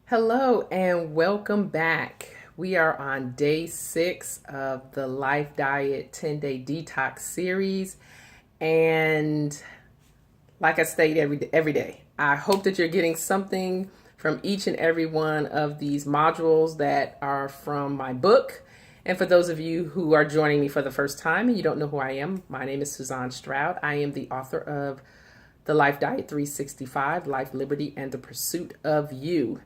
Hello and welcome back. We are on day 6 of the Life Diet 10-day detox series. And like I state every day, I hope that you're getting something from each and every one of these modules that are from my book. And for those of you who are joining me for the first time and you don't know who I am, my name is Suzanne Stroud. I am the author of The Life Diet 365, Life, Liberty, and the Pursuit of You.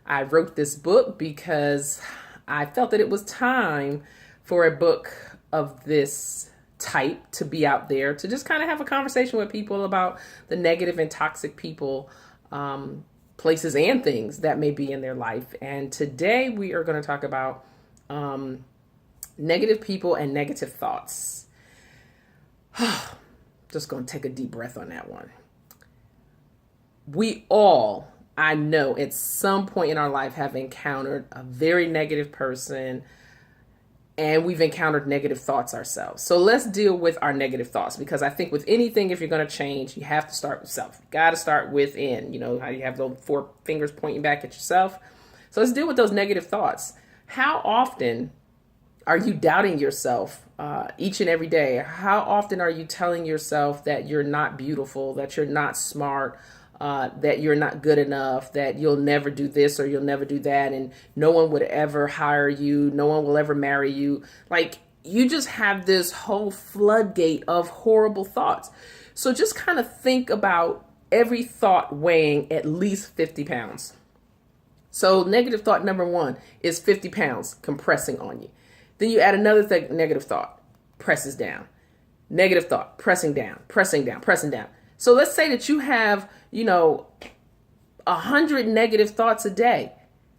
I wrote this book because I felt that it was time for a book of this type to be out there, to just kind of have a conversation with people about the negative and toxic people, places and things that may be in their life. And today we are going to talk about negative people and negative thoughts. Just going to take a deep breath on that one. We all, I know, at some point in our life have encountered a very negative person, and we've encountered negative thoughts ourselves. So let's deal with our negative thoughts, because I think with anything, if you're going to change, you have to start with self. You got to start within. You know how you have those 4 fingers pointing back at yourself. So let's deal with those negative thoughts. How often are you doubting yourself each and every day? How often are you telling yourself that you're not beautiful, that you're not smart, that you're not good enough, that you'll never do this or you'll never do that, and no one would ever hire you, no one will ever marry you? Like, you just have this whole floodgate of horrible thoughts. So just kind of think about every thought weighing at least 50 pounds. So negative thought number 1 is 50 pounds compressing on you. Then you add another negative thought, presses down. Negative thought, pressing down, pressing down, pressing down. So let's say that you have, 100 negative thoughts a day.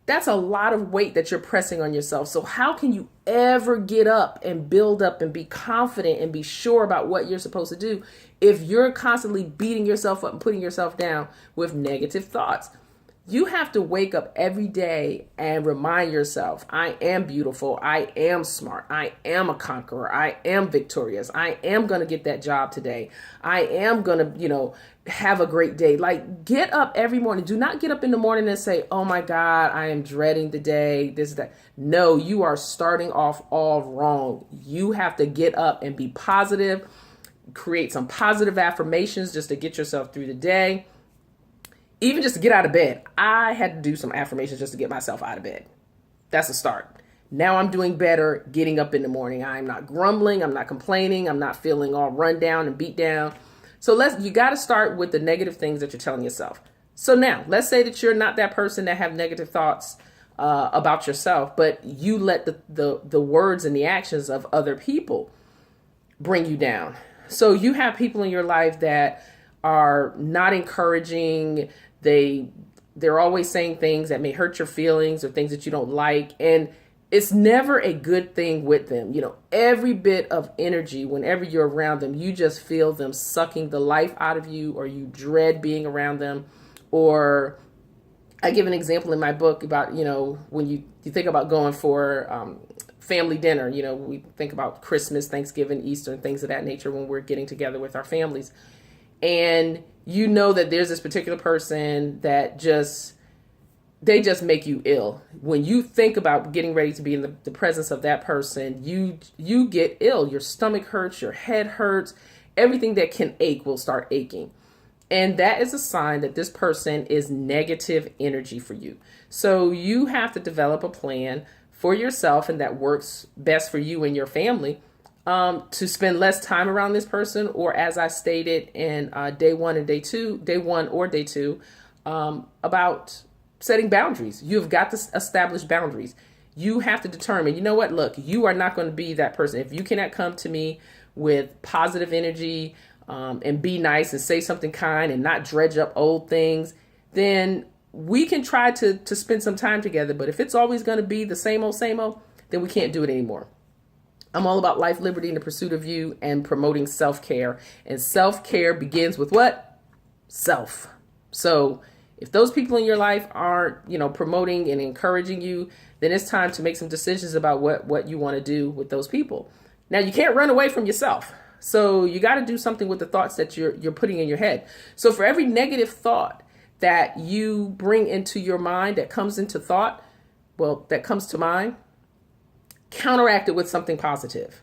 That's a lot of weight that you're pressing on yourself. So how can you ever get up and build up and be confident and be sure about what you're supposed to do if you're constantly beating yourself up and putting yourself down with negative thoughts? You have to wake up every day and remind yourself, I am beautiful, I am smart, I am a conqueror, I am victorious, I am going to get that job today, I am going to, have a great day. Like, get up every morning. Do not get up in the morning and say, oh my God, I am dreading the day, this, that. No, you are starting off all wrong. You have to get up and be positive, create some positive affirmations just to get yourself through the day. Even just to get out of bed. I had to do some affirmations just to get myself out of bed. That's a start. Now I'm doing better getting up in the morning. I'm not grumbling. I'm not complaining. I'm not feeling all run down and beat down. So you got to start with the negative things that you're telling yourself. So now let's say that you're not that person that have negative thoughts about yourself, but you let the words and the actions of other people bring you down. So you have people in your life that are not encouraging. They're always saying things that may hurt your feelings or things that you don't like. And it's never a good thing with them. Every bit of energy, whenever you're around them, you just feel them sucking the life out of you, or you dread being around them. Or I give an example in my book about, when you think about going for family dinner, we think about Christmas, Thanksgiving, Easter, and things of that nature when we're getting together with our families. And that there's this particular person that they just make you ill. When you think about getting ready to be in the presence of that person, you get ill. Your stomach hurts, your head hurts, everything that can ache will start aching. And that is a sign that this person is negative energy for you. So you have to develop a plan for yourself, and that works best for you and your family, to spend less time around this person, or as I stated in day one or day two, about setting boundaries. You've got to establish boundaries. You have to determine, look, you are not going to be that person. If you cannot come to me with positive energy, and be nice and say something kind and not dredge up old things, then we can try to spend some time together. But if it's always going to be the same old, then we can't do it anymore. I'm all about life, liberty, and the pursuit of you, and promoting self-care. And self-care begins with what? Self. So if those people in your life aren't, promoting and encouraging you, then it's time to make some decisions about what you want to do with those people. Now, you can't run away from yourself. So you got to do something with the thoughts that you're putting in your head. So for every negative thought that you bring into your mind that comes into thought, well, that comes to mind, counteract it with something positive.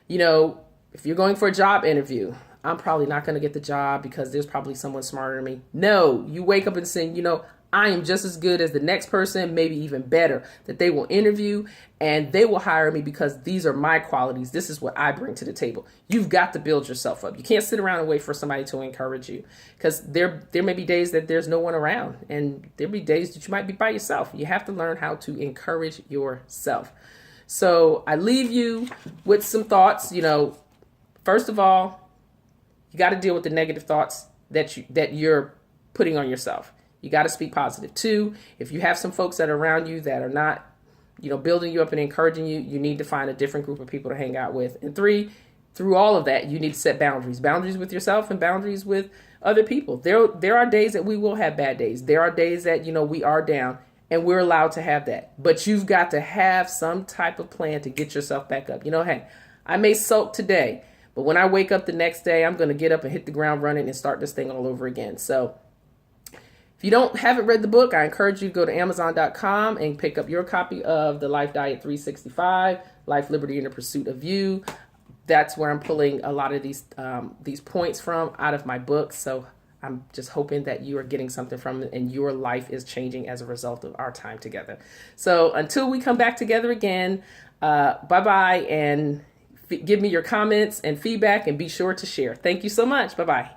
You know, if you're going for a job interview, I'm probably not going to get the job because there's probably someone smarter than me. No, you wake up and say, you know, I am just as good as the next person, maybe even better, that they will interview and they will hire me because these are my qualities. This is what I bring to the table. You've got to build yourself up. You can't sit around and wait for somebody to encourage you, because there may be days that there's no one around, and there'll be days that you might be by yourself. You have to learn how to encourage yourself. So I leave you with some thoughts. You know, first of all, you got to deal with the negative thoughts that you're putting on yourself. You got to speak positive. 2, if you have some folks that are around you that are not, you know, building you up and encouraging you, you need to find a different group of people to hang out with. And 3, through all of that, you need to set boundaries with yourself and boundaries with other people. There are days that we will have bad days. There are days that, you know, we are down, and we're allowed to have that. But you've got to have some type of plan to get yourself back up. You know, hey, I may sulk today, but when I wake up the next day, I'm going to get up and hit the ground running and start this thing all over again. So if you haven't read the book, I encourage you to go to Amazon.com and pick up your copy of The Life Diet 365, Life, Liberty, and the Pursuit of You. That's where I'm pulling a lot of these points from out of my book. So I'm just hoping that you are getting something from it and your life is changing as a result of our time together. So until we come back together again, bye-bye, and give me your comments and feedback, and be sure to share. Thank you so much. Bye-bye.